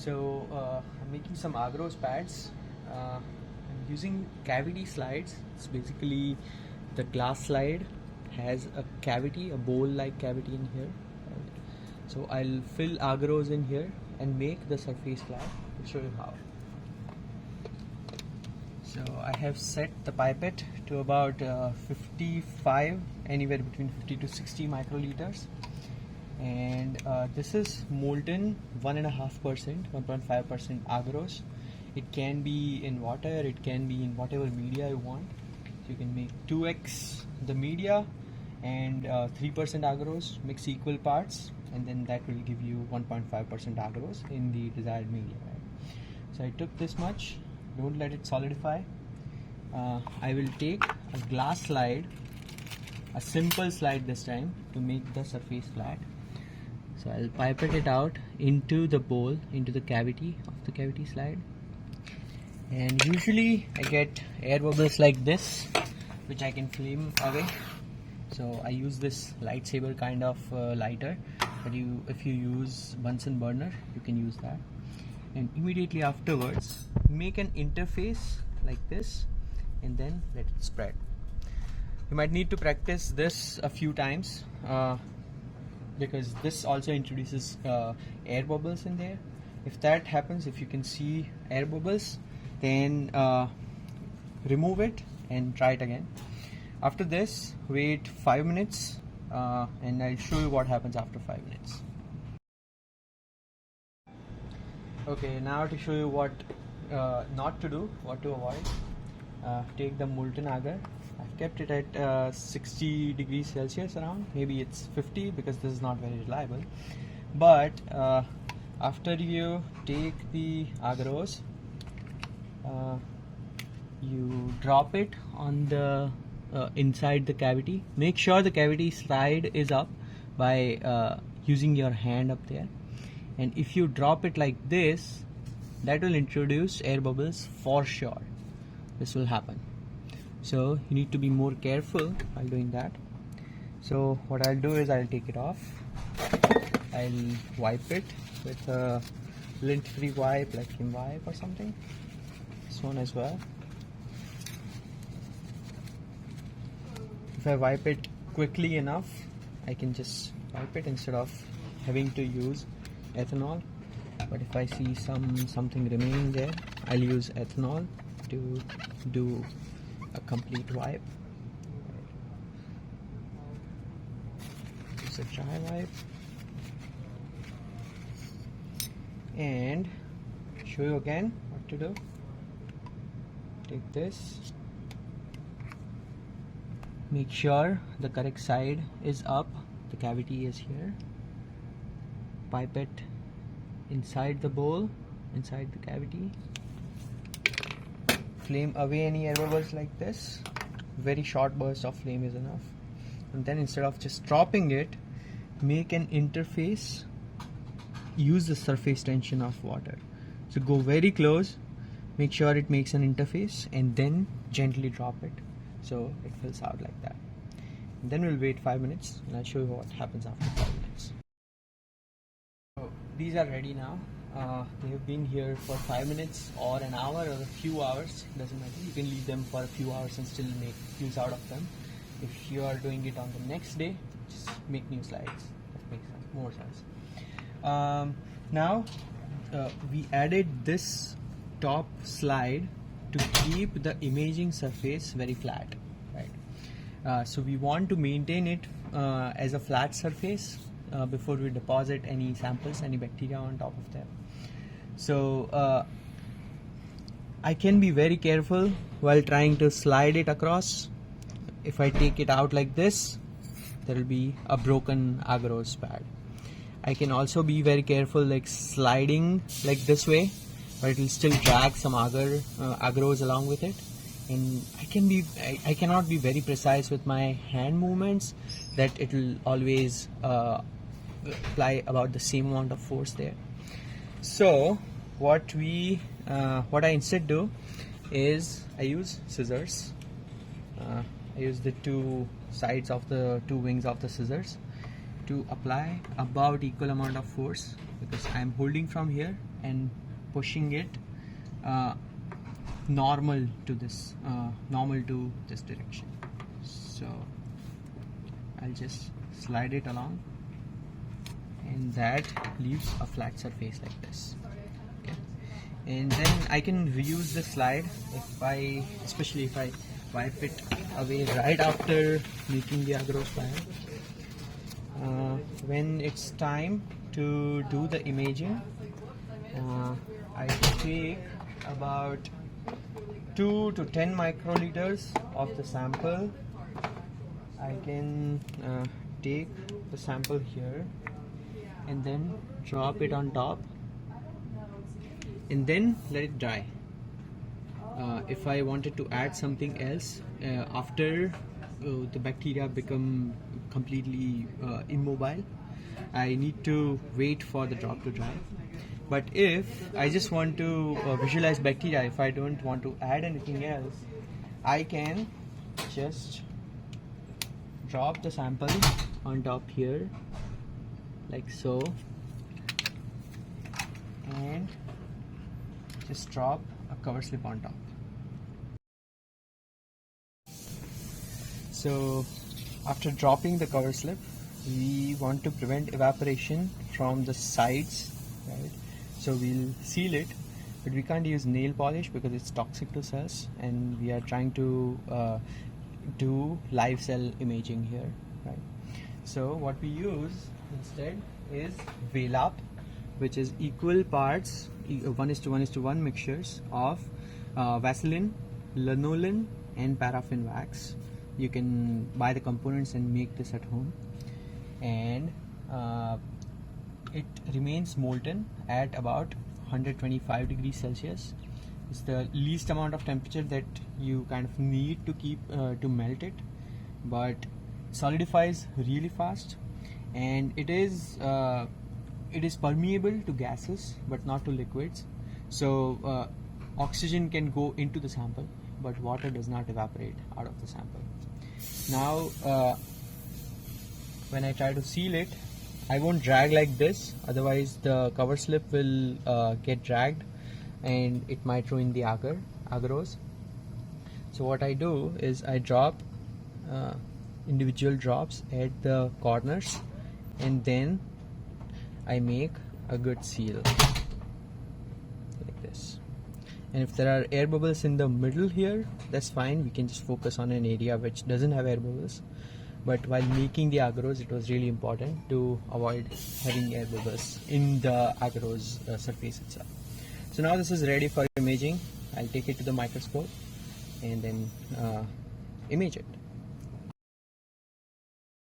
I'm making some Agarose pads. I'm using cavity slides. It's basically the glass slide has a cavity, a bowl-like cavity in here. Right? So I'll fill Agarose in here and make the surface flat. I'll show you how. So I have set the pipette to about 55, anywhere between 50 to 60 microliters. And this is molten 1.5%, 1.5% agarose. It can be in water, it can be in whatever media you want. So you can make 2x the media and 3% agarose, mix equal parts, and then that will give you 1.5% agarose in the desired media. Right? So I took this much, don't let it solidify. I will take a glass slide, a simple slide this time, to make the surface flat. So I'll pipette it out into the bowl, into the cavity of the cavity slide. And usually I get air bubbles like this, which I can flame away. So I use this lightsaber kind of lighter, but if you use Bunsen burner, you can use that. And immediately afterwards, make an interface like this, and then let it spread. You might need to practice this a few times. Because this also introduces air bubbles in there. If that happens, if you can see air bubbles, then remove it and try it again. After this, wait 5 minutes and I'll show you what happens after 5 minutes. Okay, now to show you what not to do, what to avoid. Take the molten agar. I've kept it at 60 degrees Celsius around, maybe it's 50 because this is not very reliable. But after you take the agarose, you drop it on the inside the cavity. Make sure the cavity slide is up by using your hand up there. And if you drop it like this, that will introduce air bubbles for sure. This will happen. So you need to be more careful while doing that. So what I'll do is I'll take it off. I'll wipe it with a lint-free wipe like Kim wipe or something. This one as well. If I wipe it quickly enough, I can just wipe it instead of having to use ethanol. But if I see something remaining there, I'll use ethanol to do a complete wipe. It's a dry wipe. And show you again what to do. Take this. Make sure the correct side is up. The cavity is here. Pipette inside the bowl, inside the cavity. Flame away any air bubbles like this. Very short burst of flame is enough. And then instead of just dropping it, make an interface. Use the surface tension of water. So go very close, make sure it makes an interface, and then gently drop it so it fills out like that. And then we'll wait 5 minutes and I'll show you what happens after 5 minutes. So these are ready now. They have been here for 5 minutes or an hour or a few hours, doesn't matter. You can leave them for a few hours and still make use out of them. If you are doing it on the next day, just make new slides. That makes more sense. Now we added this top slide to keep the imaging surface very flat, right? So we want to maintain it as a flat surface before we deposit any samples, any bacteria on top of them. So I can be very careful while trying to slide it across. If I take it out like this, there will be a broken agarose pad. I can also be very careful like sliding like this way, but it will still drag some agarose along with it. And I cannot be very precise with my hand movements that it will always apply about the same amount of force there. So what I instead do is I use scissors. I use the two sides of the two wings of the scissors to apply about equal amount of force, because I am holding from here and pushing it normal to this direction. So I'll just slide it along, and that leaves a flat surface like this. Okay. And then I can reuse the slide especially if I wipe it away right after making the Agarose file. When it's time to do the imaging, I take about 2 to 10 microliters of the sample. I can take the sample here and then drop it on top and then let it dry. If I wanted to add something else after the bacteria become completely immobile, I need to wait for the drop to dry. But if I just want to visualize bacteria, if I don't want to add anything else, I can just drop the sample on top here like so, and just drop a cover slip on top. So after dropping the cover slip, we want to prevent evaporation from the sides, right? So we'll seal it, but we can't use nail polish because it's toxic to cells, and we are trying to do live cell imaging here, right? So what we use instead is Velap, which is equal parts 1:1:1 mixtures of Vaseline, lanolin and paraffin wax. You can buy the components and make this at home, and it remains molten at about 125 degrees Celsius. It's the least amount of temperature that you kind of need to keep to melt it, but solidifies really fast, and it is permeable to gases but not to liquids. So oxygen can go into the sample, but water does not evaporate out of the sample. Now when I try to seal it, I won't drag like this, otherwise the cover slip will get dragged and it might ruin the Agarose. So what I do is I drop individual drops at the corners, and then I make a good seal like this. And if there are air bubbles in the middle here, that's fine, we can just focus on an area which doesn't have air bubbles. But while making the Agarose, it was really important to avoid having air bubbles in the Agarose surface itself. So now this is ready for imaging. I'll take it to the microscope and then image it.